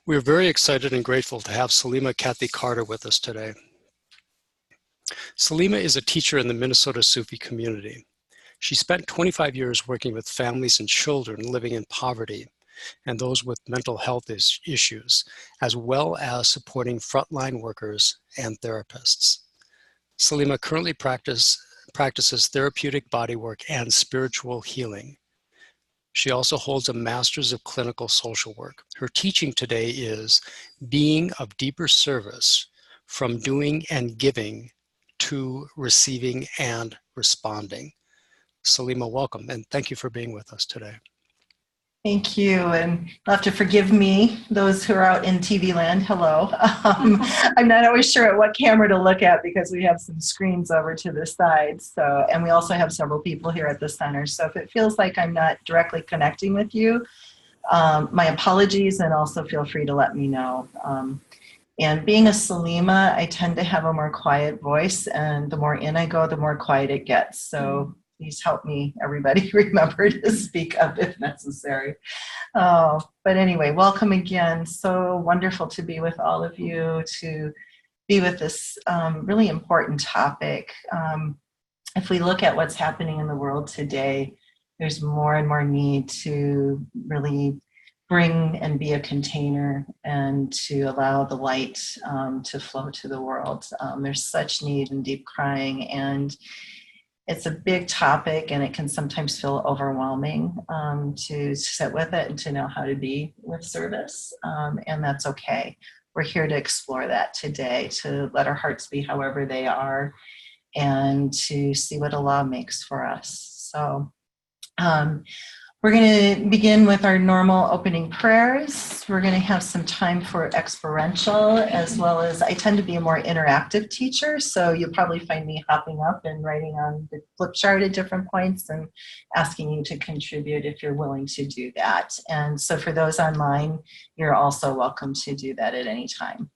We are very excited and grateful to have Salima Cathy Carter with us today. Salima is a teacher in the Minnesota Sufi community. She spent 25 years working with families and children living in poverty and those with mental health issues, as well as supporting frontline workers and therapists. Salima currently practices therapeutic bodywork and spiritual healing. She also holds a Master's of Clinical Social Work. Her teaching today is being of deeper service, from doing and giving to receiving and responding. Salima, welcome, and thank you for being with us today. Thank you, and you'll have to forgive me, those who are out in TV land, hello. I'm not always sure at what camera to look at because we have some screens over to the side, and we also have several people here at the center, so if it feels like I'm not directly connecting with you, my apologies, and also feel free to let me know. And being a Salima, I tend to have a more quiet voice, and the more in I go, the more quiet it gets, so please help me, everybody, remember to speak up if necessary. But anyway, welcome again. So wonderful to be with all of you, to be with this really important topic. If we look at what's happening in the world today, there's more and more need to really bring and be a container and to allow the light to flow to the world. There's such need and deep crying, and it's a big topic, and it can sometimes feel overwhelming to sit with it and to know how to be with service, and that's okay. We're here to explore that today, to let our hearts be however they are, and to see what Allah makes for us. So we're going to begin with our normal opening prayers. We're going to have some time for experiential, as well as I tend to be a more interactive teacher, so you'll probably find me hopping up and writing on the flip chart at different points and asking you to contribute if you're willing to do that. And so for those online, you're also welcome to do that at any time.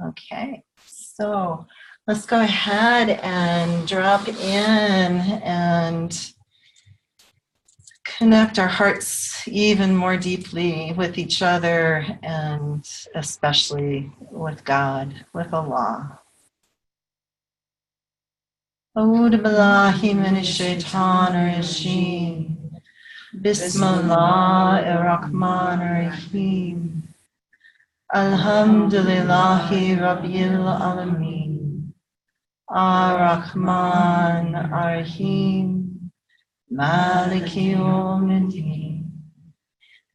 Okay, so let's go ahead and drop in and connect our hearts even more deeply with each other, and especially with God, with Allah. A'udhu billahi minash shaitanir rajeem. Bismillahir rahmanir rahim. Alhamdulillahi rabbil alameen. Ar-Rahman ar-Rahim. Maliki yawmiddin.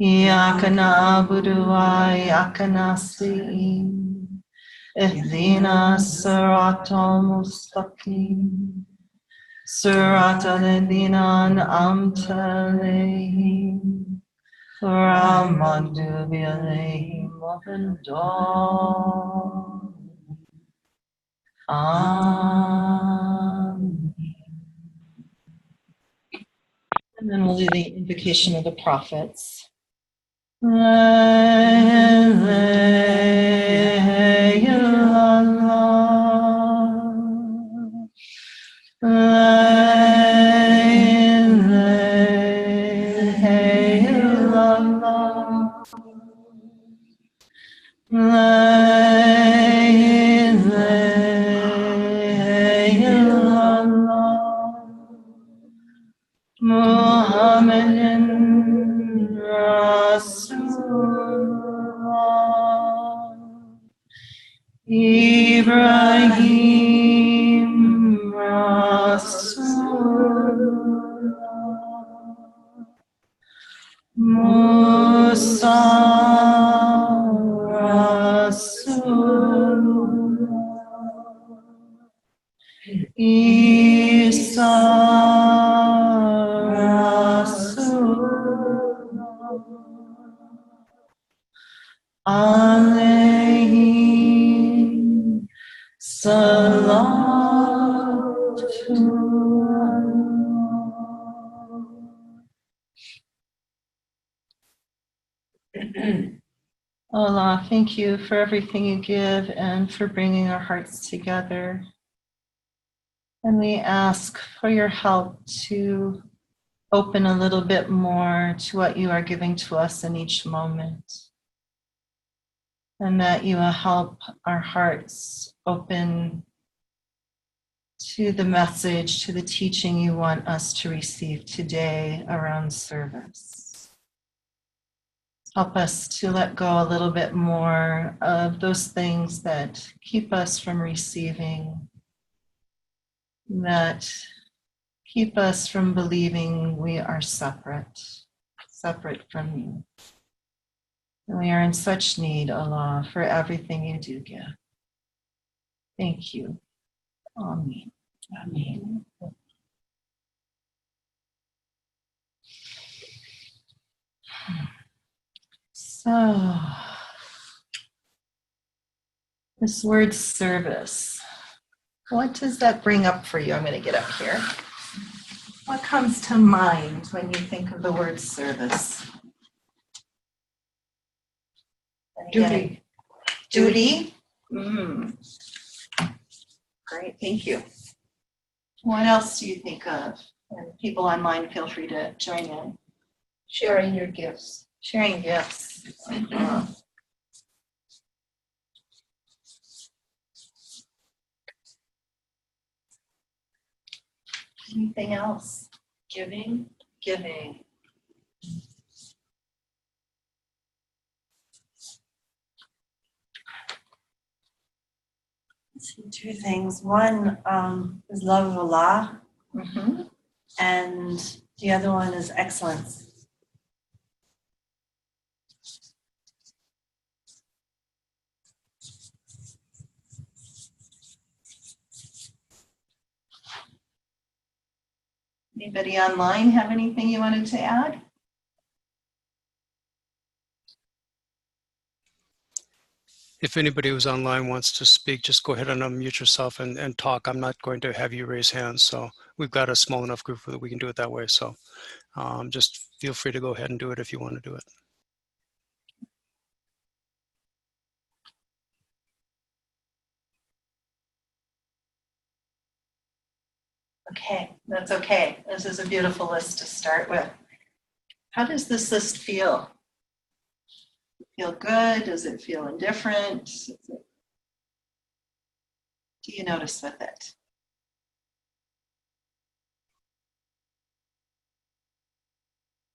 Iyyaka na'budu wa iyyaka nasta'in. Ihdina as-siratal mustaqim. Siratal ladhina an'amta alayhim. Ghayril maghdubi alayhim waladdallin. Amen. And then we'll do the invocation of the prophets. La ilaha illallah. La ilaha illallah. La ilaha illallah. Muhammadin Rasulullah. Ibrahim Rasulullah. Musa Rasulullah. Isa alayhi salatu. Allah, thank you for everything you give and for bringing our hearts together. And we ask for your help to open a little bit more to what you are giving to us in each moment. and that you will help our hearts open to the message, to the teaching you want us to receive today around service. Help us to let go a little bit more of those things that keep us from receiving, that keep us from believing we are separate from you. And we are in such need, Allah, for everything you do give. Thank you. Amen. Amen. So, this word service, what does that bring up for you? I'm going to get up here. What comes to mind when you think of the word service? Duty. Duty? Great, thank you. What else do you think of? And people online, feel free to join in. Sharing your gifts. Sharing gifts. Anything else? Giving. Giving. Two things. One is love of Allah, and the other one is excellence. Anybody online have anything you wanted to add? If anybody who's online wants to speak, just go ahead and unmute yourself and talk. I'm not going to have you raise hands. So we've got a small enough group that we can do it that way. So just feel free to go ahead and do it if you want to do it. Okay, that's okay. This is a beautiful list to start with. How does this list feel? Feel good? Does it feel indifferent? Do you notice with it?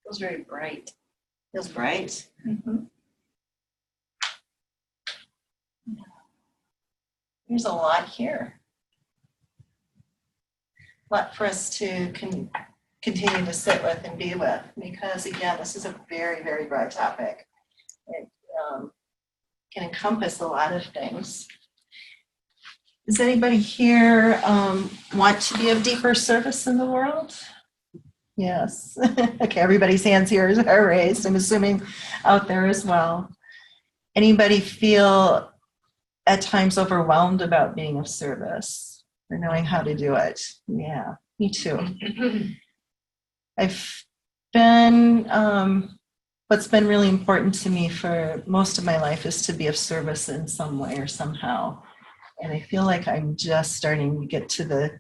Feels very bright. Feels bright. There's a lot here. A lot for us to continue to sit with and be with, because again, this is a very, very broad topic. It can encompass a lot of things. Does anybody here want to be of deeper service in the world? Yes. Okay, everybody's hands here are raised. I'm assuming out there as well. Anybody feel at times overwhelmed about being of service or knowing how to do it? Yeah, me too. I've been, what's been really important to me for most of my life is to be of service in some way or somehow. And I feel like I'm just starting to get to the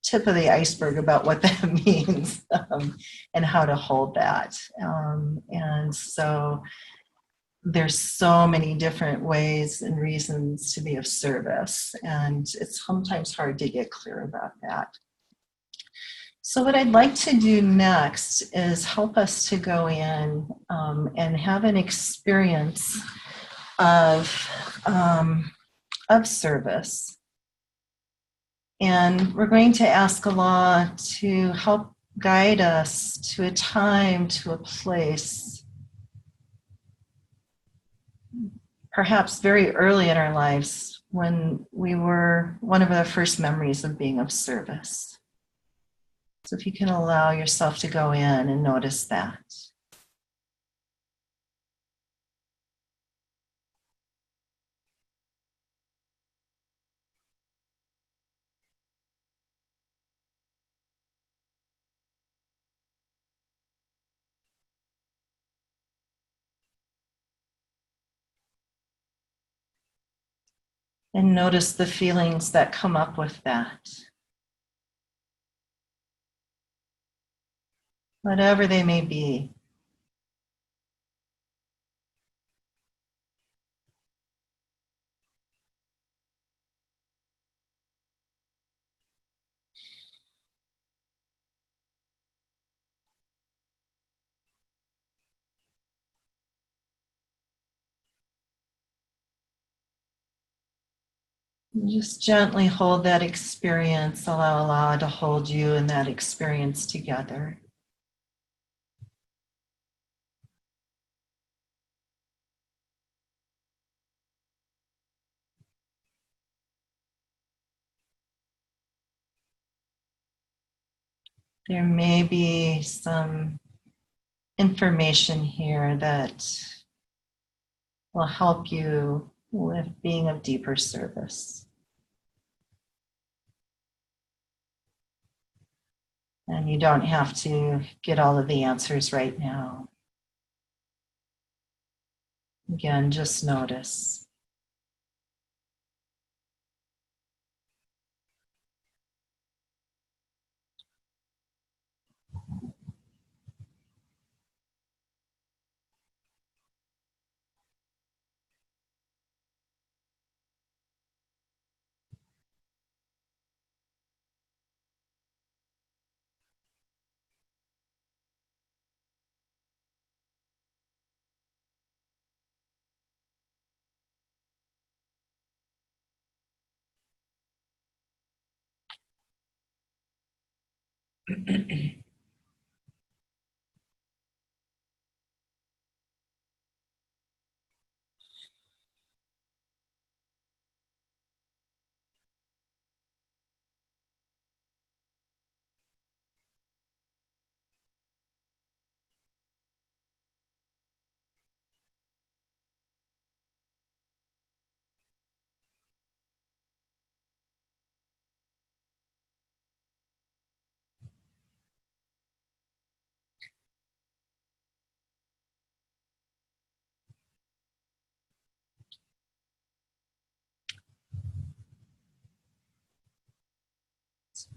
tip of the iceberg about what that means and how to hold that. And so there's so many different ways and reasons to be of service, and it's sometimes hard to get clear about that. So what I'd like to do next is help us to go in and have an experience of service. And we're going to ask Allah to help guide us to a time, to a place, perhaps very early in our lives, when we were one of the first memories of being of service. So if you can allow yourself to go in and notice that. And notice the feelings that come up with that. Whatever they may be. Just gently hold that experience. Allow Allah to hold you in that experience together. There may be some information here that will help you with being of deeper service. And you don't have to get all of the answers right now. Again, just notice.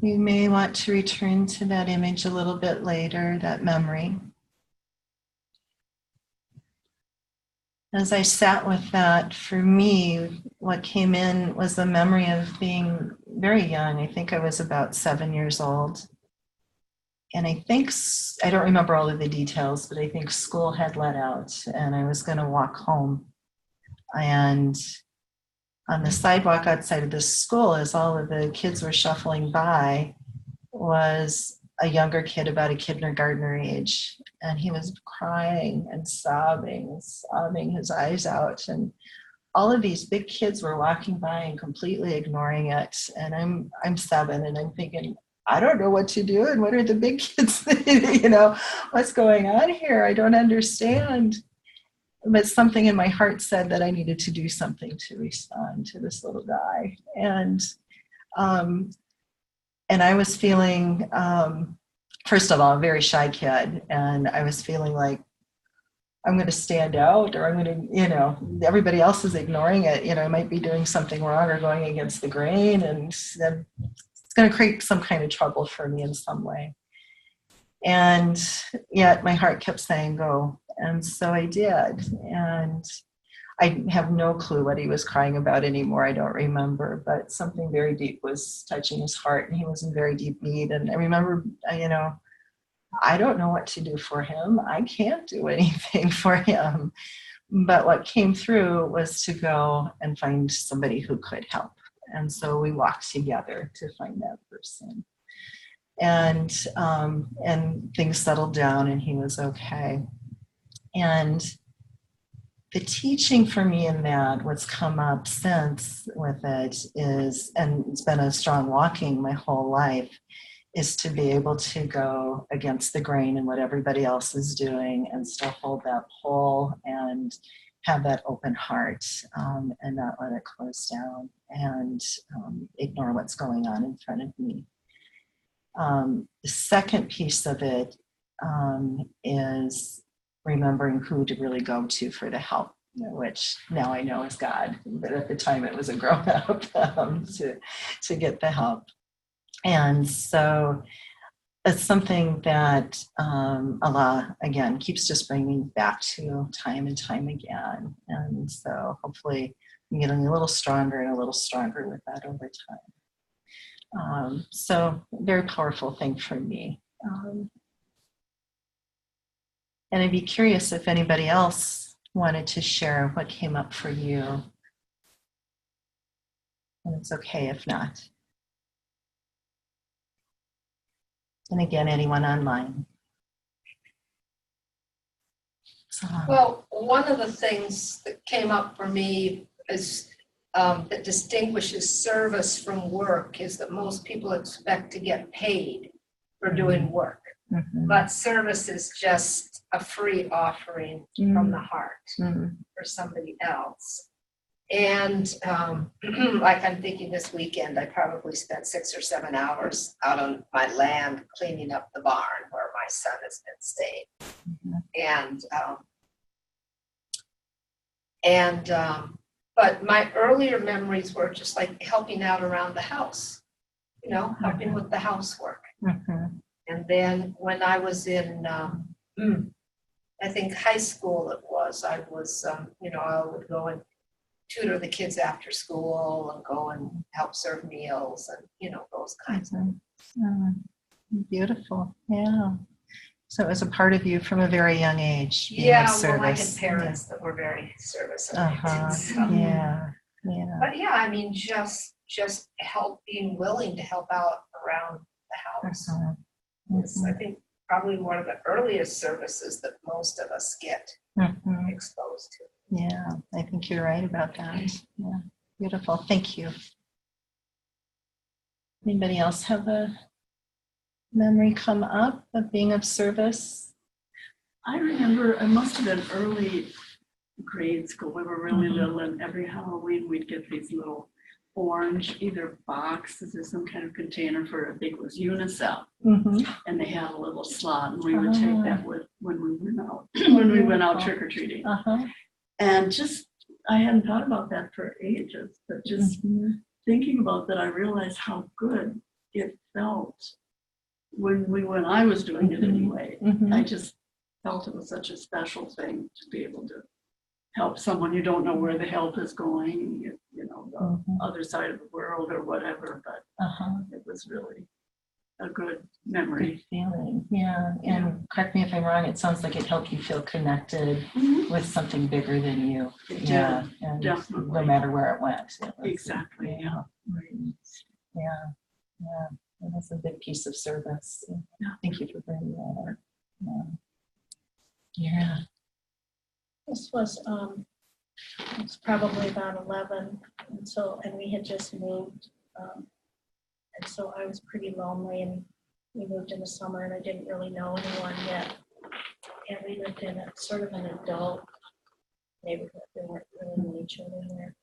You may want to return to that image a little bit later, that memory. As I sat with that, for me, what came in was the memory of being very young. I think I was about 7 years old. And I think, I don't remember all of the details, but I think school had let out and I was going to walk home. And on the sidewalk outside of the school, as all of the kids were shuffling by, was a younger kid, about a kindergartner age. And he was crying and sobbing his eyes out. And all of these big kids were walking by and completely ignoring it. And I'm 7 and I'm thinking, I don't know what to do. And what are the big kids, what's going on here? I don't understand. But something in my heart said that I needed to do something to respond to this little guy. And I was feeling, first of all, a very shy kid. And I was feeling like I'm going to stand out, or I'm going to, everybody else is ignoring it. I might be doing something wrong or going against the grain. And then it's going to create some kind of trouble for me in some way. And yet my heart kept saying, go. And so I did. And I have no clue what he was crying about anymore. I don't remember, but something very deep was touching his heart and he was in very deep need. And I remember, I don't know what to do for him. I can't do anything for him. But what came through was to go and find somebody who could help. And so we walked together to find that person. And things settled down and he was okay. And the teaching for me in that, what's come up since with it is, and it's been a strong walking my whole life, is to be able to go against the grain and what everybody else is doing and still hold that pole and have that open heart, and not let it close down and ignore what's going on in front of me. The second piece of it is remembering who to really go to for the help, which now I know is God, but at the time it was a grown-up to get the help. And so it's something that Allah, again, keeps just bringing back to time and time again. And so hopefully I'm getting a little stronger and a little stronger with that over time. So very powerful thing for me. And I'd be curious if anybody else wanted to share what came up for you. And it's okay if not. And again, anyone online. So, Well, one of the things that came up for me is that distinguishes service from work is that most people expect to get paid for doing work. mhm, But service is just a free offering from the heart for somebody else. And like I'm thinking this weekend, I probably spent 6 or 7 hours out on my land cleaning up the barn where my son has been staying. But my earlier memories were just like helping out around the house, you know, helping with the housework. And then when I was in, I think high school it was, I was, you know, I would go and tutor the kids after school and go and help serve meals and, you know, those kinds of things. Beautiful. Yeah. So it was a part of you from a very young age. Yeah, well, I had parents that were very service oriented. So. Yeah. Yeah. But yeah, I mean, just being willing to help out around the house. Is, I think, probably one of the earliest services that most of us get exposed to. Yeah, I think you're right about that. Yeah, beautiful. Thank you. Anybody else have a memory come up of being of service? I remember it must have been early grade school. We were really little, and every Halloween we'd get these little orange either boxes or some kind of container for, I think it was Unicef, and they had a little slot, and we would take that with when we went out trick or treating. And just I hadn't thought about that for ages, but just thinking about that, I realized how good it felt when I was doing it anyway. I just felt it was such a special thing to be able to help someone you don't know where the help is going, you know, the other side of the world or whatever, but it was really a good memory. Good feeling. Yeah. And correct me if I'm wrong, it sounds like it helped you feel connected with something bigger than you. It did, and definitely. No matter where it went. Exactly. Yeah. Yeah. And that's a big piece of service. Yeah. Thank you for bringing that up. Yeah. This was probably about 11, and we had just moved, and so I was pretty lonely, and we moved in the summer, and I didn't really know anyone yet, and we lived in a sort of an adult neighborhood. There weren't really many children there,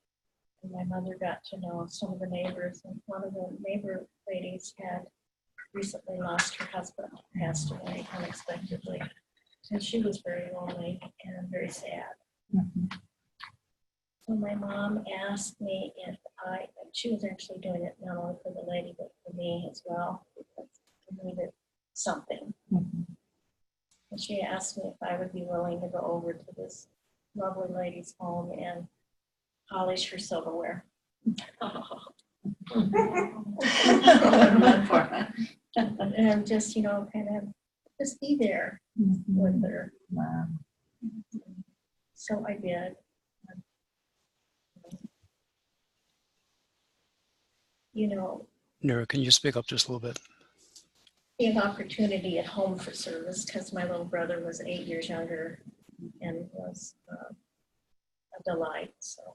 and my mother got to know some of the neighbors, and one of the neighbor ladies had recently lost her husband, passed away unexpectedly. And she was very lonely and very sad. So my mom asked me if she was actually doing it not only for the lady, but for me as well, because I needed something. And she asked me if I would be willing to go over to this lovely lady's home and polish her silverware. And just, you know, kind of just be there with her. Wow. So I did. You know, Nora, can you speak up just a little bit? an opportunity at home for service because my little brother was 8 years younger and was a delight. So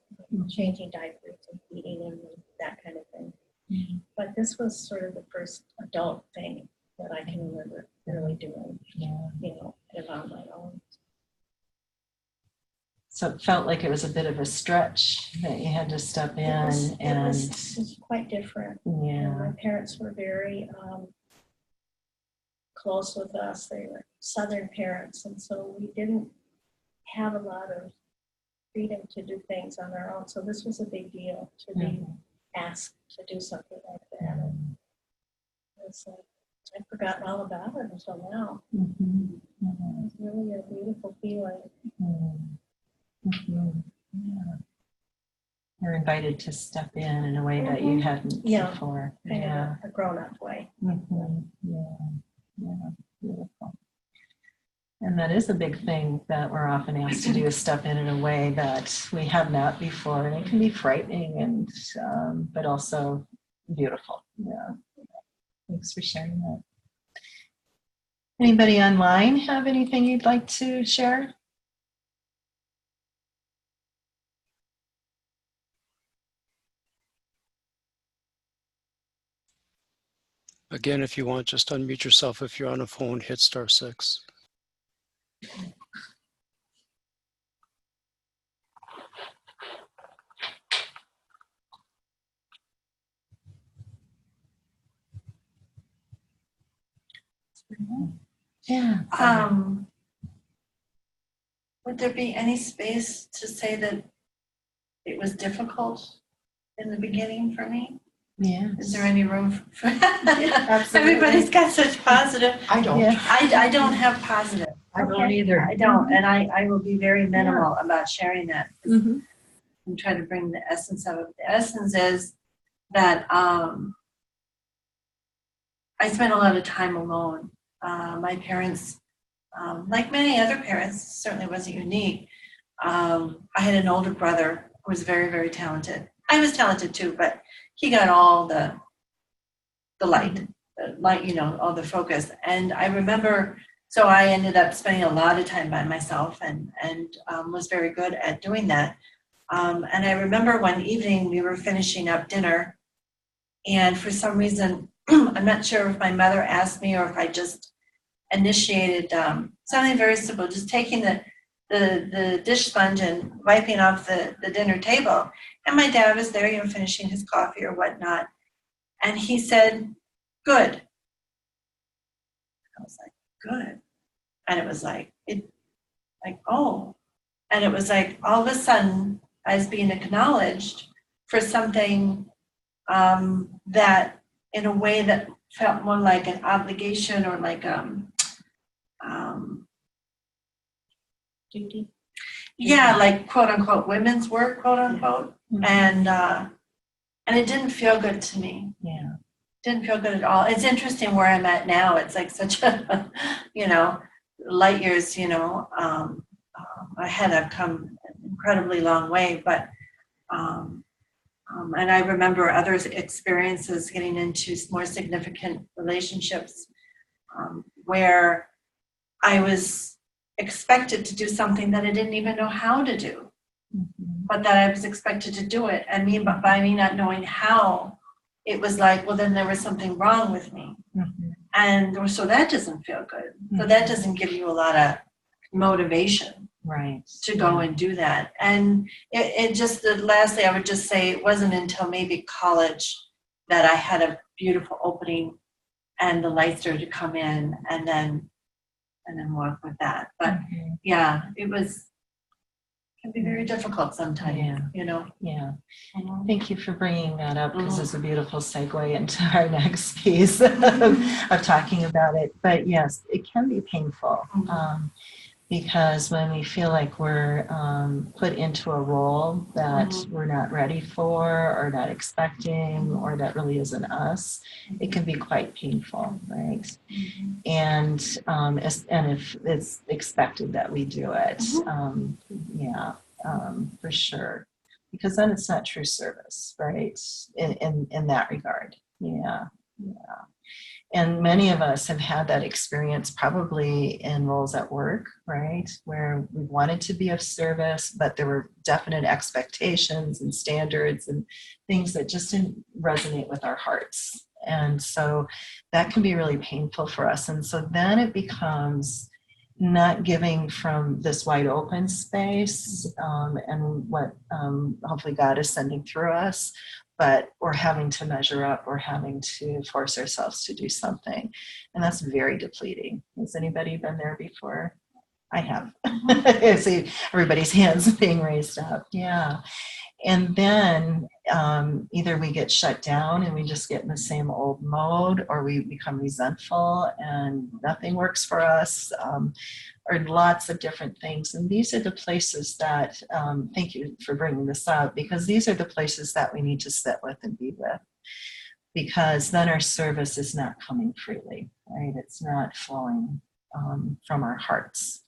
changing diapers and feeding him and that kind of thing. But this was sort of the first adult thing that I can remember really doing, you know, kind of on my own. So it felt like it was a bit of a stretch that you had to step in. It was quite different. Yeah. My parents were very close with us. They were Southern parents, and so we didn't have a lot of freedom to do things on our own. So this was a big deal to be asked to do something like that. And it's like, I've forgotten all about it until now. It was really a beautiful feeling. Yeah. You're invited to step in a way that you hadn't before. Kind of a grown-up way. Yeah, beautiful. And that is a big thing that we're often asked to do, is step in a way that we have not before. And it can be frightening and, but also beautiful. Yeah. Thanks for sharing that. Anybody online have anything you'd like to share? Again, if you want, just unmute yourself. If you're on a phone, hit *6. Yeah. Would there be any space to say that it was difficult in the beginning for me? Yeah. Is there any room for absolutely. everybody's got such positive. I don't. Yeah. I don't have positive. I don't either. I don't, and I will be very minimal about sharing that. Mm-hmm. And try to bring the essence of it. The essence is that I spent a lot of time alone. My parents, like many other parents, certainly wasn't unique. I had an older brother who was very, very talented. I was talented too, but he got all the light, all the focus. And I remember, so I ended up spending a lot of time by myself and was very good at doing that. And I remember one evening we were finishing up dinner, and for some reason, I'm not sure if my mother asked me or if I just initiated something very simple, just taking the dish sponge and wiping off the dinner table. And my dad was there, finishing his coffee or whatnot. And he said, "Good." I was like, "Good." And it was oh. And it was like, all of a sudden, I was being acknowledged for something that, in a way that felt more like an obligation or like Duty. yeah, like quote unquote women's work, quote unquote. Mm-hmm. And it didn't feel good to me. Yeah. Didn't feel good at all. It's interesting where I'm at now. It's like such a light years, ahead. I've come an incredibly long way, but and I remember others' experiences getting into more significant relationships where I was expected to do something that I didn't even know how to do, but that I was expected to do it. And by me not knowing how, it was like, well, then there was something wrong with me. And so that doesn't feel good. So that doesn't give you a lot of motivation. Right. To go and do that. And it just, lastly, I would just say it wasn't until maybe college that I had a beautiful opening and the light started to come in and then work with that. But yeah, it can be very difficult sometimes, Yeah. Mm-hmm. Thank you for bringing that up, because it's a beautiful segue into our next piece of talking about it. But yes, it can be painful. Because when we feel like we're put into a role that we're not ready for or not expecting or that really isn't us, it can be quite painful, right? And if it's expected that we do it, for sure. Because then it's not true service, right? In that regard, yeah. And many of us have had that experience probably in roles at work, right? Where we wanted to be of service, but there were definite expectations and standards and things that just didn't resonate with our hearts. And so that can be really painful for us. And so then it becomes not giving from this wide open space and what hopefully God is sending through us, but we're having to measure up, we're having to force ourselves to do something. And that's very depleting. Has anybody been there before? I have. I see everybody's hands being raised up. Yeah. And then either we get shut down and we just get in the same old mode, or we become resentful and nothing works for us, or lots of different things. And these are the places that, thank you for bringing this up, because these are the places that we need to sit with and be with. Because then our service is not coming freely, right? It's not flowing from our hearts.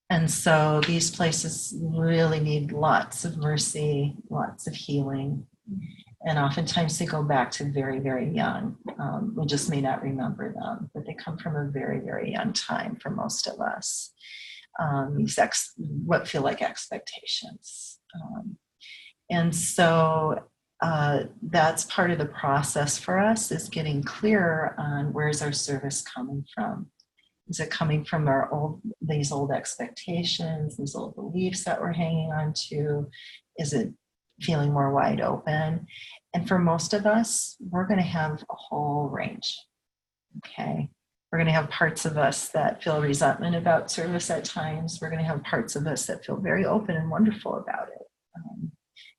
And so these places really need lots of mercy, lots of healing. And oftentimes they go back to very, very young. We just may not remember them, but they come from a very, very young time for most of us. What feel like expectations. And so that's part of the process for us, is getting clear on where's our service coming from. Is it coming from these old expectations, these old beliefs that we're hanging on to? Is it feeling more wide open? And for most of us, we're going to have a whole range. Okay. We're going to have parts of us that feel resentment about service at times. We're going to have parts of us that feel very open and wonderful about it,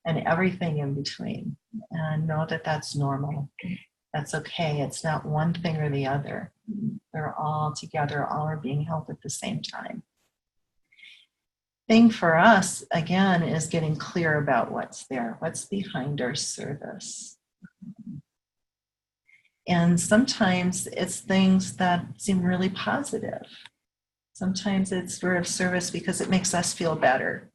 and everything in between. And know that that's normal. That's okay. It's not one thing or the other. They're all together, all are being held at the same time. Thing for us, again, is getting clear about what's there, what's behind our service. And sometimes it's things that seem really positive. Sometimes it's we're of service because it makes us feel better.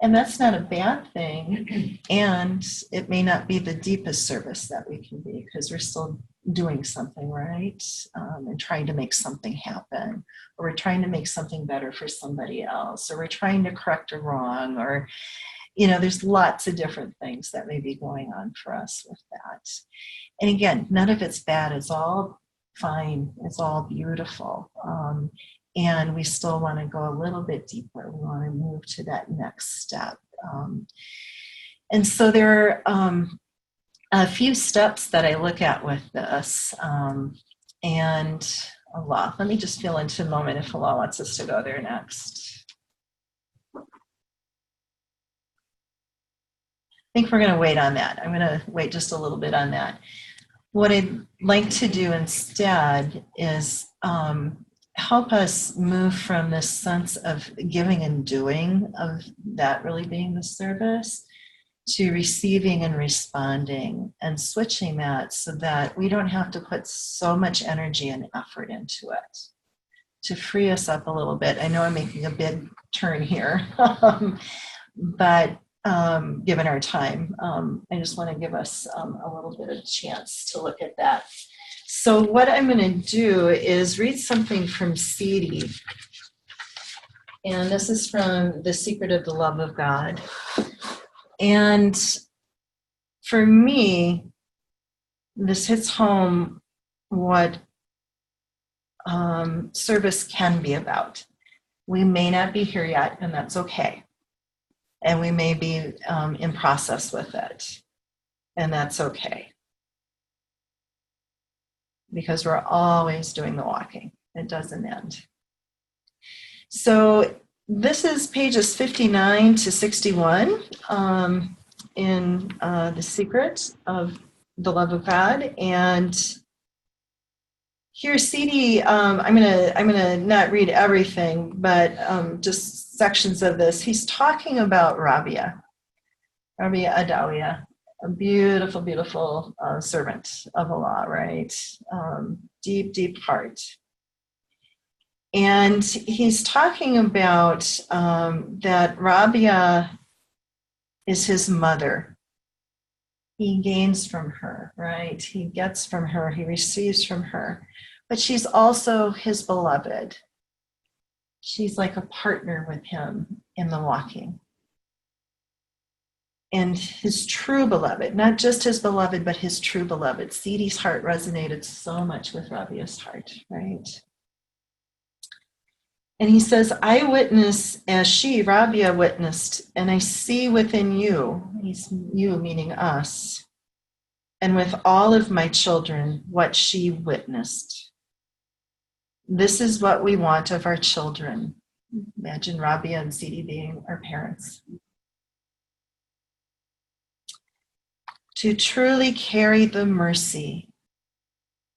And that's not a bad thing. And it may not be the deepest service that we can be, because we're still doing something, right? And trying to make something happen, or we're trying to make something better for somebody else, or we're trying to correct a wrong, or, there's lots of different things that may be going on for us with that. And again, none of it's bad. It's all fine. It's all beautiful. And we still want to go a little bit deeper. We want to move to that next step. And so there are a few steps that I look at with this. And Allah, let me just feel into a moment if Allah wants us to go there next. I think we're going to wait on that. I'm going to wait just a little bit on that. What I'd like to do instead is help us move from this sense of giving and doing, of that really being the service, to receiving and responding, and switching that so that we don't have to put so much energy and effort into it, to free us up a little bit. I know I'm making a big turn here, but given our time, I just want to give us a little bit of chance to look at that. So what I'm going to do is read something from Sidi. And this is from The Secret of the Love of God. And for me, this hits home what service can be about. We may not be here yet, and that's okay. And we may be in process with it, and that's okay. Because we're always doing the walking. It doesn't end. So this is pages 59 to 61 in The Secret of the Love of God. And here, Sidi, I'm gonna not read everything, but just sections of this. He's talking about Rabia Adawiya, a beautiful, beautiful servant of Allah, right? Deep, deep heart. And he's talking about that Rabia is his mother. He gains from her, right? He gets from her, he receives from her. But she's also his beloved. She's like a partner with him in the walking. And his true beloved, not just his beloved, but his true beloved. Sidi's heart resonated so much with Rabia's heart, right? And he says, I witness as she, Rabia, witnessed, and I see within you, he's you meaning us, and with all of my children, what she witnessed. This is what we want of our children. Imagine Rabia and Sidi being our parents. To truly carry the mercy,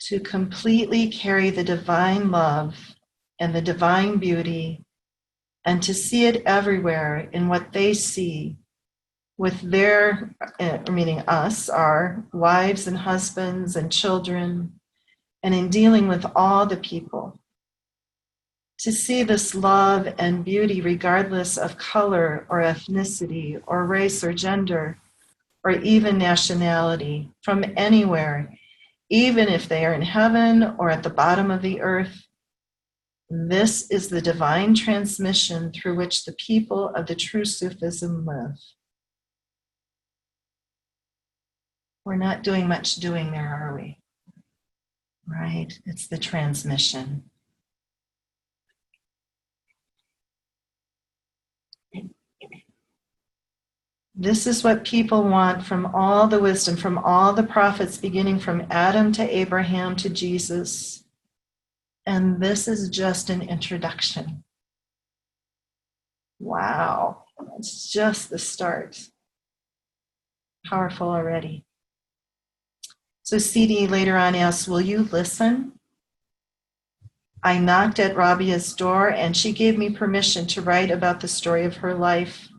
to completely carry the divine love and the divine beauty, and to see it everywhere in what they see with their, meaning us, our wives and husbands and children, and in dealing with all the people. To see this love and beauty regardless of color or ethnicity or race or gender or even nationality from anywhere, even if they are in heaven or at the bottom of the earth. This is the divine transmission through which the people of the true Sufism live. We're not doing much doing there, are we? Right? It's the transmission. This is what people want from all the wisdom, from all the prophets, beginning from Adam to Abraham to Jesus. And this is just an introduction. Wow, it's just the start. Powerful already. So CD later on asks, will you listen? I knocked at Rabia's door and she gave me permission to write about the story of her life.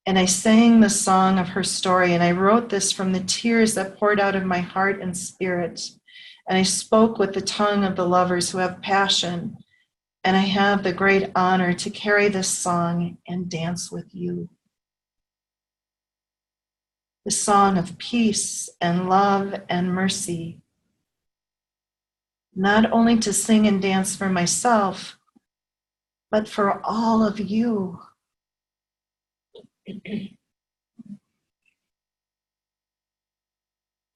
And I sang the song of her story, and I wrote this from the tears that poured out of my heart and spirit. And I spoke with the tongue of the lovers who have passion. And I have the great honor to carry this song and dance with you. The song of peace and love and mercy. Not only to sing and dance for myself, but for all of you.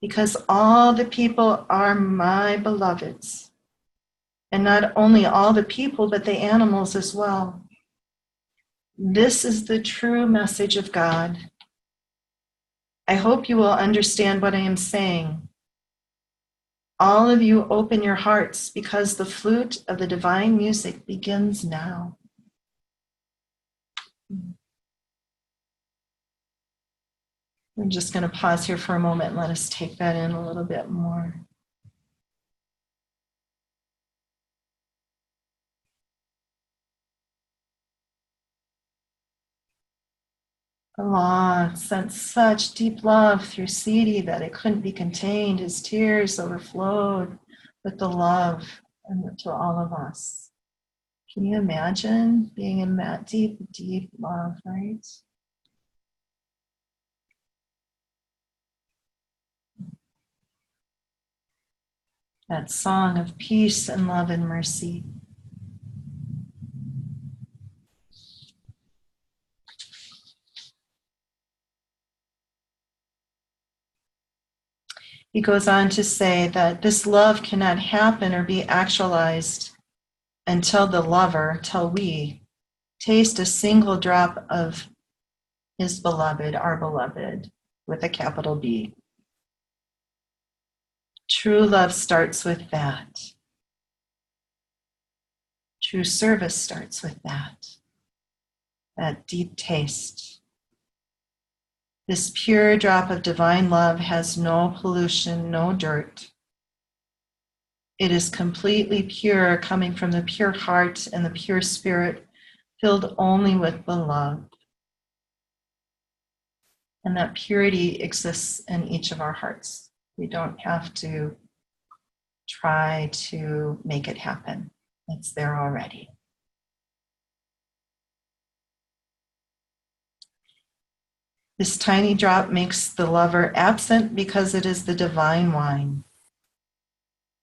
Because all the people are my beloveds. And not only all the people, but the animals as well. This is the true message of God. I hope you will understand what I am saying. All of you open your hearts because the flute of the divine music begins now. I'm just going to pause here for a moment and let us take that in a little bit more. Allah sent such deep love through Sidi that it couldn't be contained. His tears overflowed with the love and to all of us. Can you imagine being in that deep, deep love, right? That song of peace and love and mercy. He goes on to say that this love cannot happen or be actualized until the lover, till we, taste a single drop of his beloved, our beloved, with a capital B. True love starts with that. True service starts with that deep taste. This pure drop of divine love has no pollution, no dirt. It is completely pure, coming from the pure heart and the pure spirit, filled only with the love. And that purity exists in each of our hearts. We don't have to try to make it happen. It's there already. This tiny drop makes the lover absent because it is the divine wine.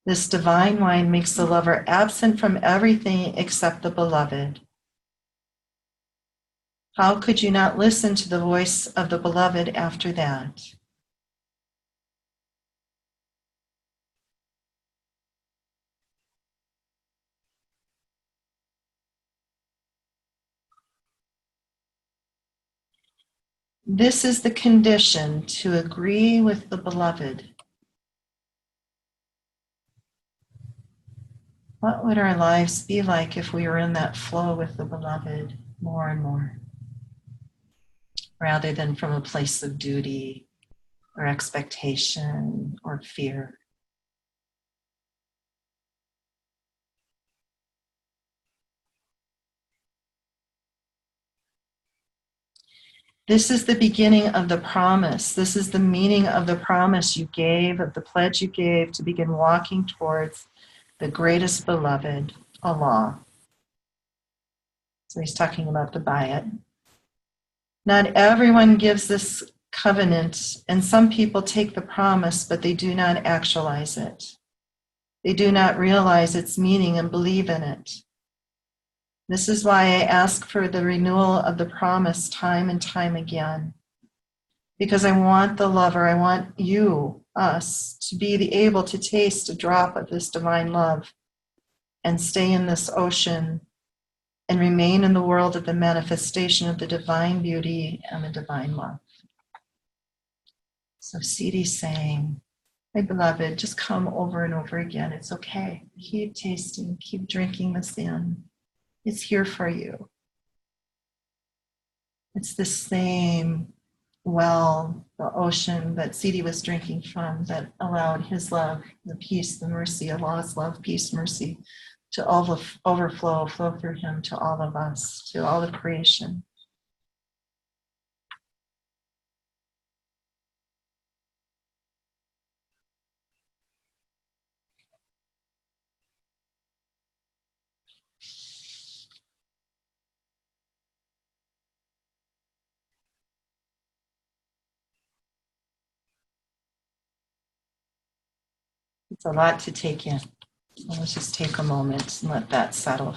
This divine wine makes the lover absent from everything except the beloved. How could you not listen to the voice of the beloved after that? This is the condition to agree with the beloved. What would our lives be like if we were in that flow with the beloved more and more, rather than from a place of duty or expectation or fear? This is the beginning of the promise. This is the meaning of the promise you gave, of the pledge you gave to begin walking towards the greatest beloved, Allah. So he's talking about the bayat. Not everyone gives this covenant, and some people take the promise, but they do not actualize it. They do not realize its meaning and believe in it. This is why I ask for the renewal of the promise time and time again. Because I want the lover, I want you, us, to be able to taste a drop of this divine love and stay in this ocean and remain in the world of the manifestation of the divine beauty and the divine love. So Siddhi's saying, my beloved, just come over and over again. It's okay. Keep tasting, keep drinking this in. It's here for you. It's the same well, the ocean that Siddhi was drinking from that allowed his love, the peace, the mercy, Allah's love, peace, mercy to overflow, flow through him to all of us, to all of creation. It's a lot to take in. So let's just take a moment and let that settle.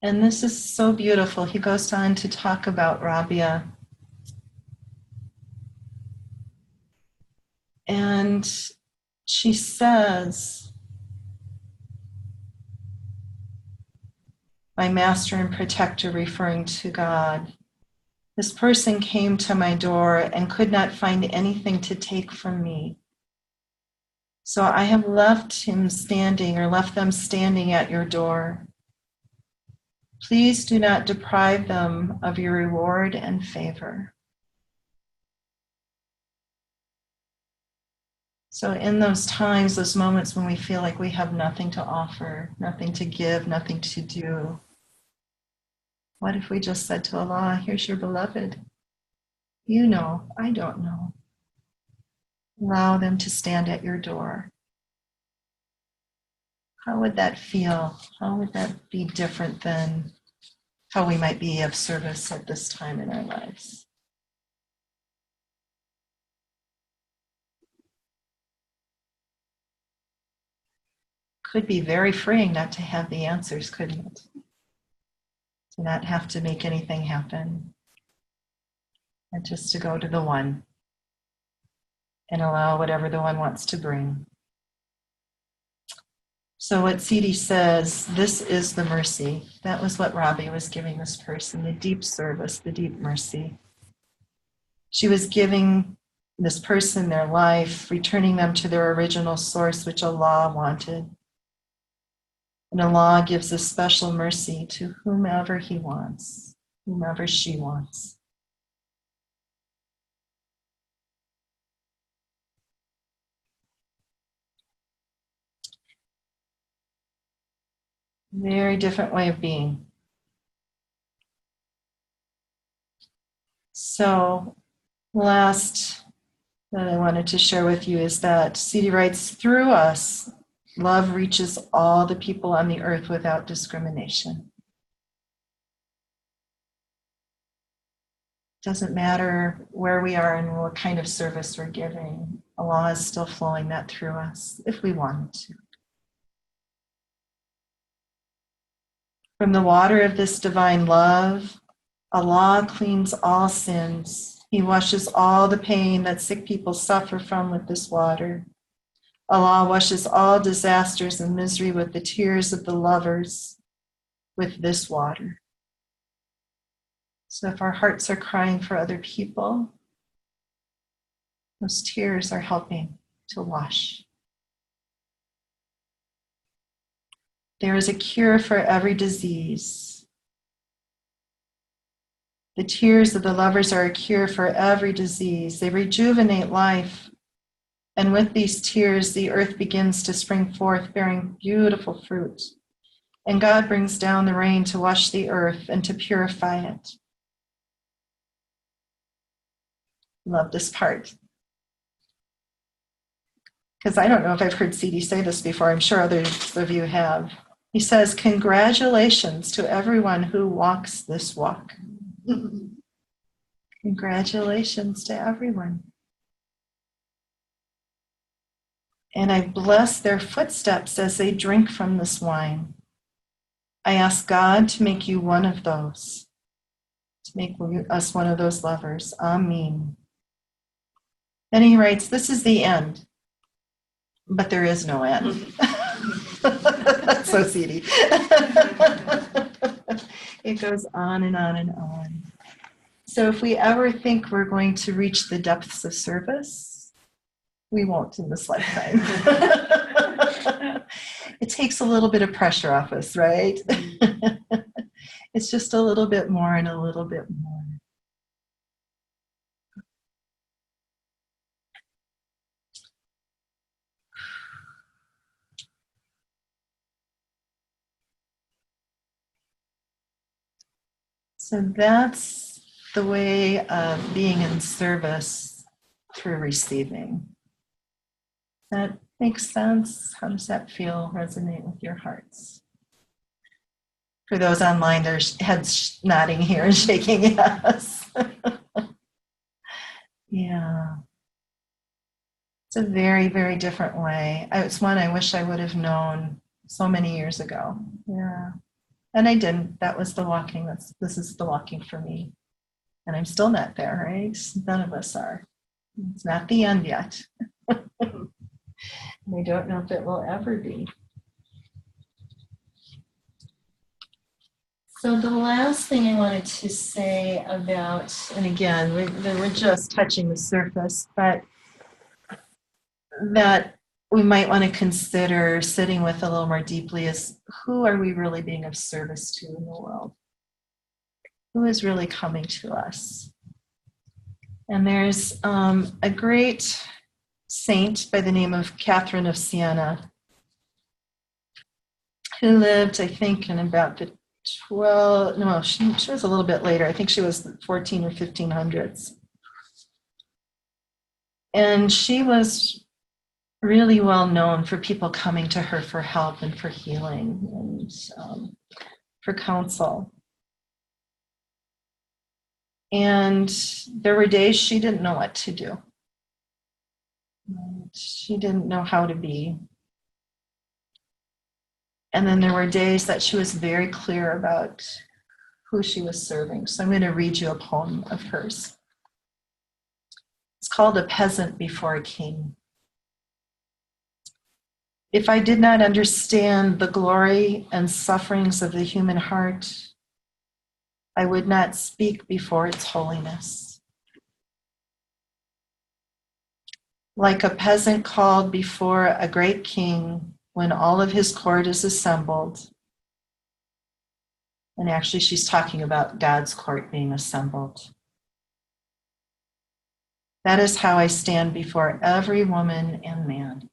And this is so beautiful. He goes on to talk about Rabia. And she says, my master and protector, referring to God, this person came to my door and could not find anything to take from me. So I have left them standing at your door. Please do not deprive them of your reward and favor. So in those times, those moments when we feel like we have nothing to offer, nothing to give, nothing to do, what if we just said to Allah, here's your beloved. You know, I don't know. Allow them to stand at your door. How would that feel? How would that be different than how we might be of service at this time in our lives? Could be very freeing not to have the answers, couldn't it? To not have to make anything happen. And just to go to the one and allow whatever the one wants to bring. So what Siddhi says, this is the mercy. That was what Rabia was giving this person, the deep service, the deep mercy. She was giving this person their life, returning them to their original source, which Allah wanted. And Allah gives a special mercy to whomever He wants, whomever she wants. Very different way of being. So, last that I wanted to share with you is that Siddhi writes, through us, love reaches all the people on the earth without discrimination. Doesn't matter where we are and what kind of service we're giving. Allah is still flowing that through us if we want to. From the water of this divine love, Allah cleans all sins. He washes all the pain that sick people suffer from with this water. Allah washes all disasters and misery with the tears of the lovers with this water. So if our hearts are crying for other people, those tears are helping to wash. There is a cure for every disease. The tears of the lovers are a cure for every disease. They rejuvenate life. And with these tears, the earth begins to spring forth, bearing beautiful fruit. And God brings down the rain to wash the earth and to purify it. Love this part. Because I don't know if I've heard C.D. say this before. I'm sure others of you have. He says, "Congratulations to everyone who walks this walk." Congratulations to everyone. And I bless their footsteps as they drink from this wine. I ask God to make you one of those, to make us one of those lovers. Amen. Then he writes, this is the end, but there is no end. So seedy. It goes on and on and on. So if we ever think we're going to reach the depths of service, we won't in this lifetime. It takes a little bit of pressure off us, right? It's just a little bit more and a little bit more. So that's the way of being in service through receiving. That makes sense? How does that feel, resonate with your hearts? For those online, there's heads nodding here and shaking yes. Yeah. It's a very, very different way. It's one I wish I would have known so many years ago. Yeah. And I didn't. That was the walking. This is the walking for me. And I'm still not there, right? None of us are. It's not the end yet. I don't know if it will ever be. So the last thing I wanted to say about, and again, we're just touching the surface, but that we might want to consider sitting with a little more deeply is, who are we really being of service to in the world? Who is really coming to us? And there's a great saint by the name of Catherine of Siena, who lived, I think, in about the she was a little bit later. I think she was 14 or 1500s. And she was really well known for people coming to her for help and for healing and for counsel. And there were days she didn't know what to do. She didn't know how to be. And then there were days that she was very clear about who she was serving. So I'm going to read you a poem of hers. It's called A Peasant Before a King. If I did not understand the glory and sufferings of the human heart, I would not speak before its holiness. Like a peasant called before a great king when all of his court is assembled, and actually she's talking about God's court being assembled. That is how I stand before every woman and man,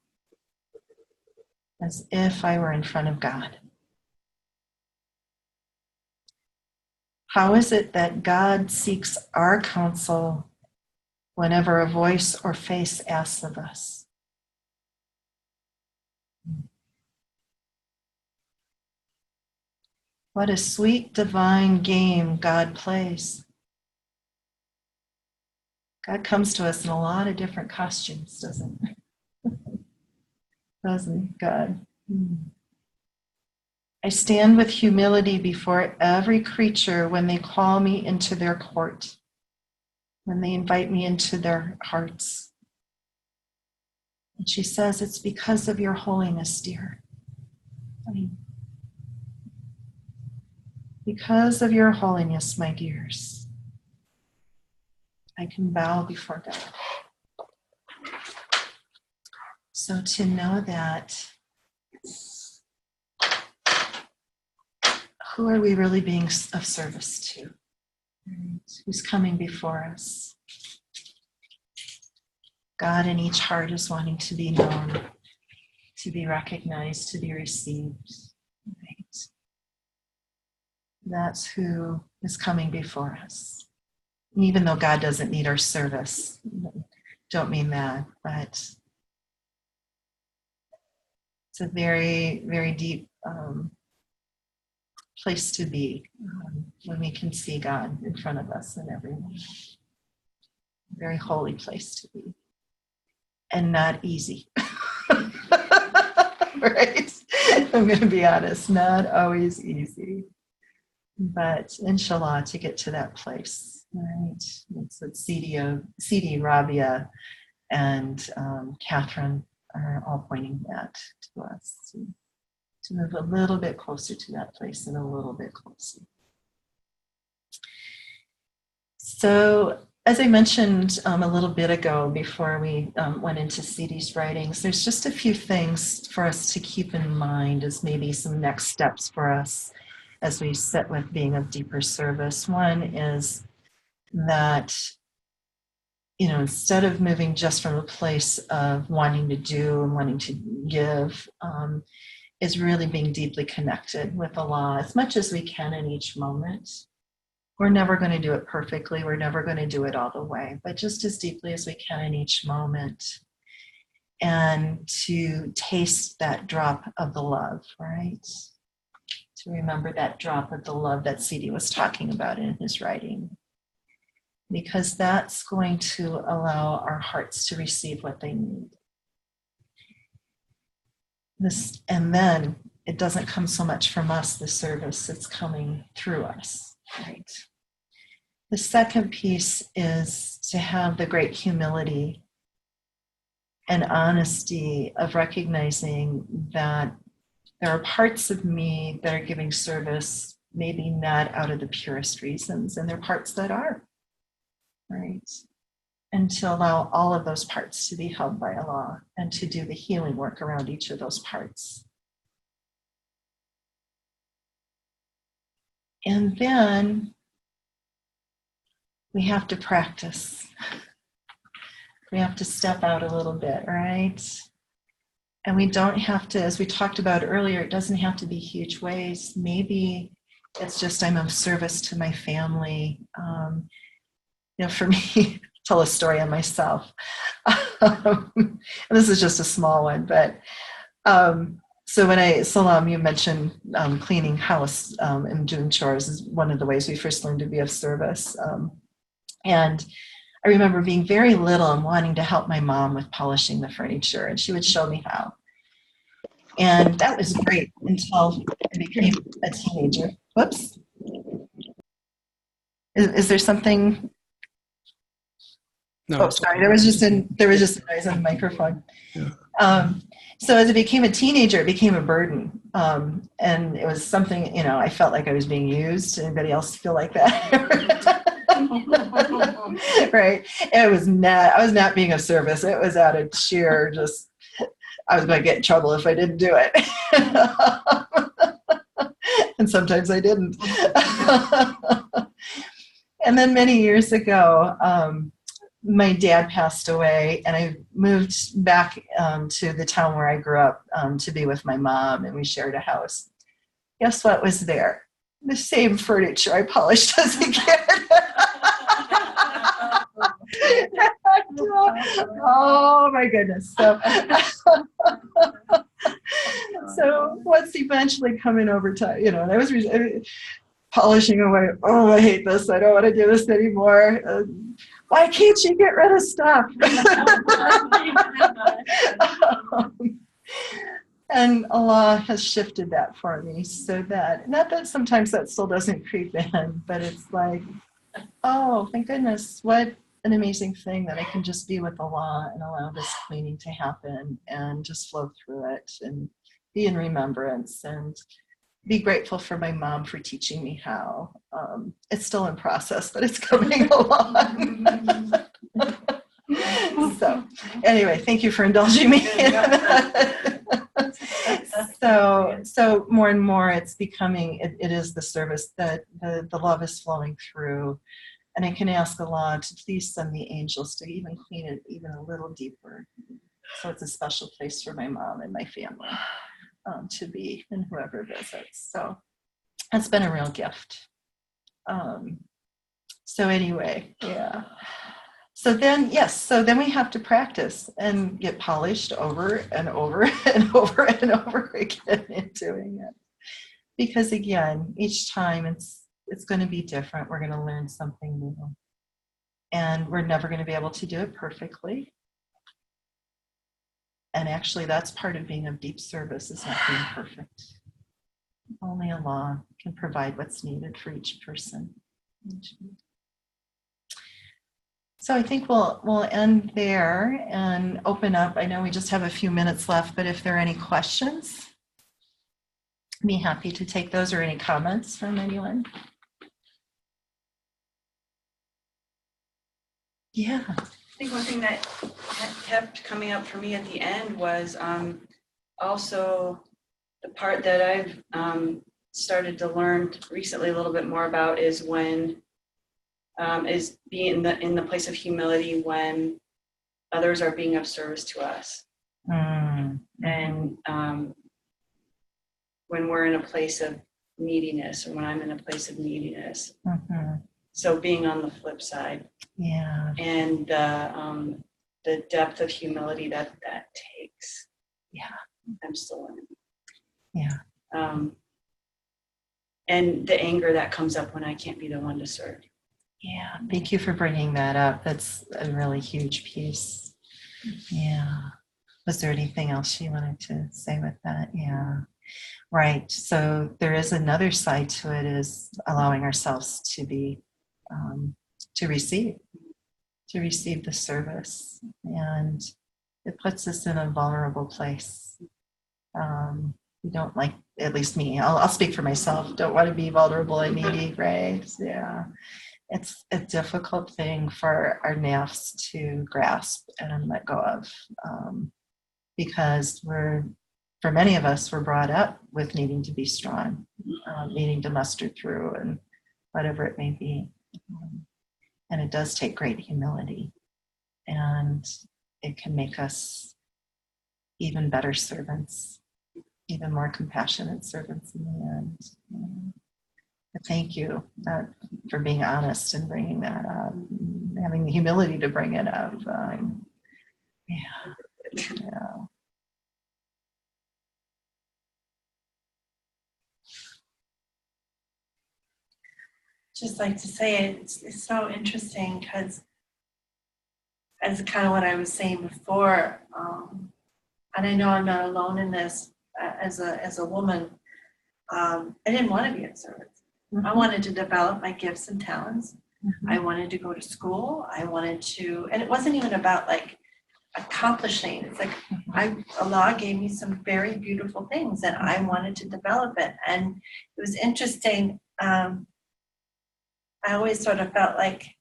as if I were in front of God. How is it that God seeks our counsel whenever a voice or face asks of us? What a sweet divine game God plays. God comes to us in a lot of different costumes, doesn't he? Doesn't God? I stand with humility before every creature when they call me into their court, when they invite me into their hearts. And she says, it's because of your holiness, dear. Because of your holiness, my dears. I can bow before God. So to know that, who are we really being of service to? Right? Who's coming before us? God in each heart is wanting to be known, to be recognized, to be received. Right? That's who is coming before us. And even though God doesn't need our service, don't mean that, but it's a very, very deep place to be when we can see God in front of us and everyone. Very holy place to be. And not easy. Right? I'm going to be honest, not always easy. But inshallah, to get to that place, right? It's what Sidi, Rabia, and Catherine are all pointing that to us, to move a little bit closer to that place and a little bit closer. So, as I mentioned a little bit ago before we went into Sidi's writings, there's just a few things for us to keep in mind as maybe some next steps for us as we sit with being of deeper service. One is that, instead of moving just from a place of wanting to do and wanting to give, is really being deeply connected with Allah as much as we can in each moment. We're never going to do it perfectly. We're never going to do it all the way, but just as deeply as we can in each moment. And to taste that drop of the love, right? To remember that drop of the love that Sidi was talking about in his writing. Because that's going to allow our hearts to receive what they need. And then it doesn't come so much from us, the service, it's coming through us. Right. The second piece is to have the great humility and honesty of recognizing that there are parts of me that are giving service, maybe not out of the purest reasons, and there are parts that are. Right. And to allow all of those parts to be held by Allah and to do the healing work around each of those parts. And then we have to practice. We have to step out a little bit, right? And we don't have to, as we talked about earlier, it doesn't have to be huge ways. Maybe it's just I'm of service to my family. For me, tell a story on myself. And this is just a small one, but so Salam, you mentioned cleaning house and doing chores is one of the ways we first learned to be of service. And I remember being very little and wanting to help my mom with polishing the furniture, and she would show me how. And that was great until I became a teenager. Whoops. Is there something? No, sorry. There was just a noise on the microphone. Yeah. So as I became a teenager, it became a burden, and it was something I felt like I was being used. Anybody else feel like that? Right. I was not being of service. It was out of sheer just. I was going to get in trouble if I didn't do it, and sometimes I didn't. And then many years ago, my dad passed away, and I moved back to the town where I grew up to be with my mom, and we shared a house. Guess what was there? The same furniture I polished as a kid. Oh my goodness. So what's eventually coming over time, and I was polishing away. Oh, I hate this. I don't want to do this anymore. Why can't you get rid of stuff? And Allah has shifted that for me so that, not that sometimes that still doesn't creep in, but it's like, oh, thank goodness, what an amazing thing that I can just be with Allah and allow this cleaning to happen and just flow through it and be in remembrance and be grateful for my mom for teaching me how. It's still in process, but it's coming along. So anyway, thank you for indulging me. So more and more it's becoming, it is the service that the love is flowing through. And I can ask Allah to please send the angels to even clean it even a little deeper. So it's a special place for my mom and my family to be, and whoever visits. So it's been a real gift. So anyway, yeah. So then, yes, so then we have to practice and get polished over and over and over and over again in doing it. Because again, each time it's going to be different. We're going to learn something new. And we're never going to be able to do it perfectly. And actually, that's part of being of deep service, is not being perfect. Only Allah can provide what's needed for each person. So I think we'll end there and open up. I know we just have a few minutes left, but if there are any questions, I'd be happy to take those, or any comments from anyone. Yeah. I think one thing that kept coming up for me at the end was also the part that I've started to learn recently a little bit more about is when is being in the place of humility when others are being of service to us. And when we're in a place of neediness, or when I'm in a place of neediness. So being on the flip side. Yeah. And the depth of humility that takes. Yeah. I'm still learning. Yeah. And the anger that comes up when I can't be the one to serve. Yeah, thank you for bringing that up. That's a really huge piece. Yeah. Was there anything else you wanted to say with that? Yeah. Right. So there is another side to it, is allowing ourselves to be, to receive the service. And it puts us in a vulnerable place. We don't like, at least me, I'll speak for myself, don't want to be vulnerable and needy, right? Yeah. It's a difficult thing for our nafs to grasp and let go of, because for many of us, we're brought up with needing to be strong, needing to muster through, and whatever it may be. And it does take great humility, and it can make us even better servants, even more compassionate servants in the end. Thank you for being honest and bringing that up, having the humility to bring it up. Yeah. Just like to say it's so interesting, because as kind of what I was saying before, and I know I'm not alone in this, as a woman, I didn't want to be in service. I wanted to develop my gifts and talents. I wanted to go to school. I wanted to, and it wasn't even about like accomplishing. It's like Allah gave me some very beautiful things, and I wanted to develop it. And it was interesting. I always sort of felt like,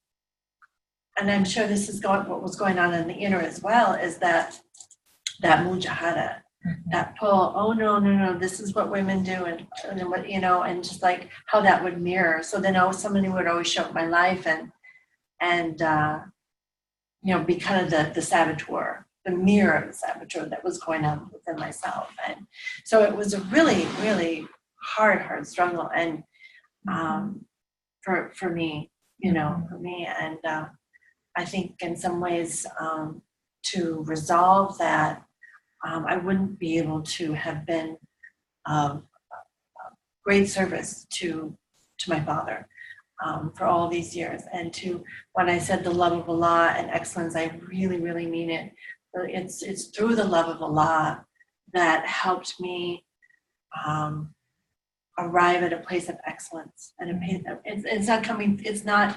and I'm sure this is what was going on in the inner as well, is that mujahada, that pull, oh no, this is what women do, and what, and just like how that would mirror. So then somebody would always show up my life and be kind of the saboteur, the mirror of the saboteur that was going on within myself. And so it was a really, really hard struggle. And for me, and I think in some ways to resolve that, I wouldn't be able to have been of great service to my father for all these years. And to when I said the love of Allah and excellence, I really, really mean it. It's through the love of Allah that helped me arrive at a place of excellence. And it's not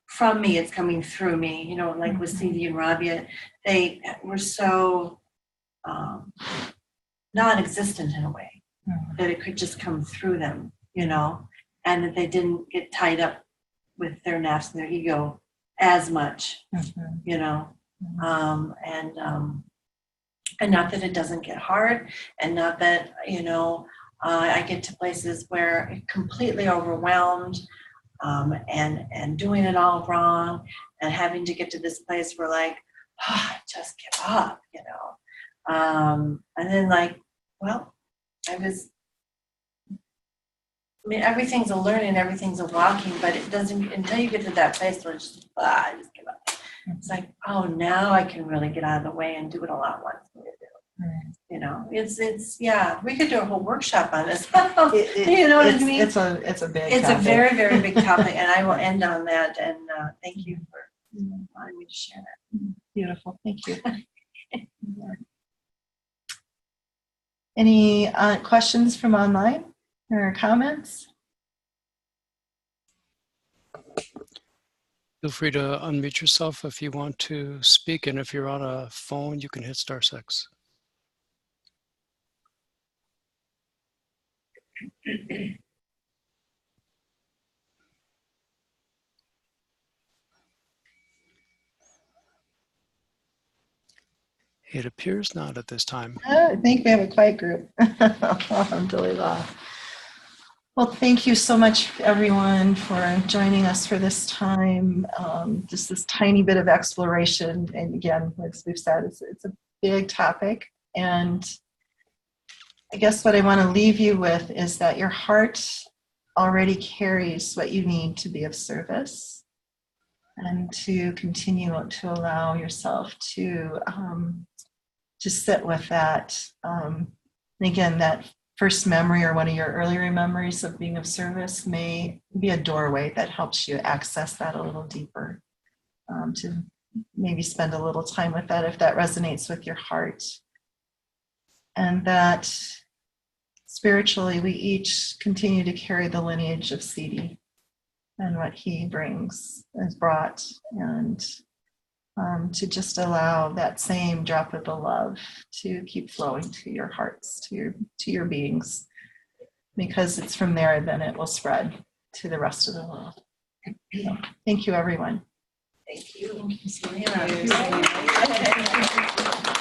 from me, it's coming through me. Like with Sidi and Rabia, they were so non-existent in a way that it could just come through them, and that they didn't get tied up with their nafs and their ego as much, you know, and not that it doesn't get hard, and not that, you know, I get to places where I'm completely overwhelmed, and doing it all wrong, and having to get to this place where like, oh, just give up, you know. And then like, well, everything's a learning, everything's a walking, but it doesn't, until you get to that place where it's just, I just give up. It's like, oh, now I can really get out of the way and do what Allah wants me to do. You know, it's yeah, we could do a whole workshop on this. You know what I mean? It's a big It's topic. a very, very big topic, and I will end on that. And thank you for allowing me to share that. Beautiful. Thank you. Any questions from online or comments? Feel free to unmute yourself if you want to speak, and if you're on a phone, you can hit *6. It appears not at this time. I think we have a quiet group. Alhamdulillah. Well, thank you so much, everyone, for joining us for this time. Just this tiny bit of exploration. And again, as we've said, it's a big topic. And I guess what I want to leave you with is that your heart already carries what you need to be of service, and to continue to allow yourself to sit with that. And again, that first memory or one of your earlier memories of being of service may be a doorway that helps you access that a little deeper, to maybe spend a little time with that if that resonates with your heart. And that spiritually, we each continue to carry the lineage of Sidi and what he brings, has brought, and to just allow that same drop of the love to keep flowing to your hearts, to your beings, because it's from there then it will spread to the rest of the world. So, thank you, everyone. Thank you. Thank you.